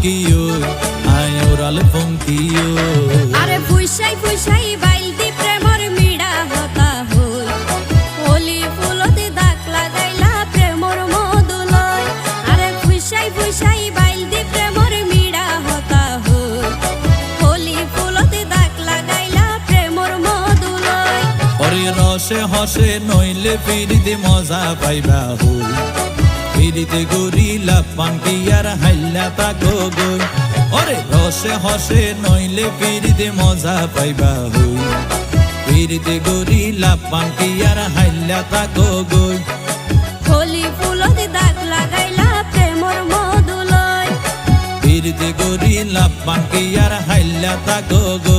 কিও আয় ওরাল ফঙ্কিও আরে ফুইসাই ফুইসাই বাইলতি প্রেমর মিড়া হতা হই হোলি ফুলতে দাগ লাগাইলা প্রেমর মধুলয় আরে ফুইসাই ফুইসাই বাইলতি প্রেমর মিড়া হতা হই হোলি ফুলতে দাগ লাগাইলা প্রেমর মধুলয় ওরে রসে হসে নইলে ফিরিতে মজা পাইবা হই ফিরিতে গরিলা পাঙ্কি আর হাইলা তাকো গই ওরে রসে হসে নইলে ফিরিতে মজা পাইবা হই ফিরিতে গরিলা পাঙ্কি আর হাইলা তাকো গই হোলি ফুলতে দাগ লাগাইলা প্রেমর মধুলয় ফিরিতে গরিলা পাঙ্কি আর হাইলা তাকো গই।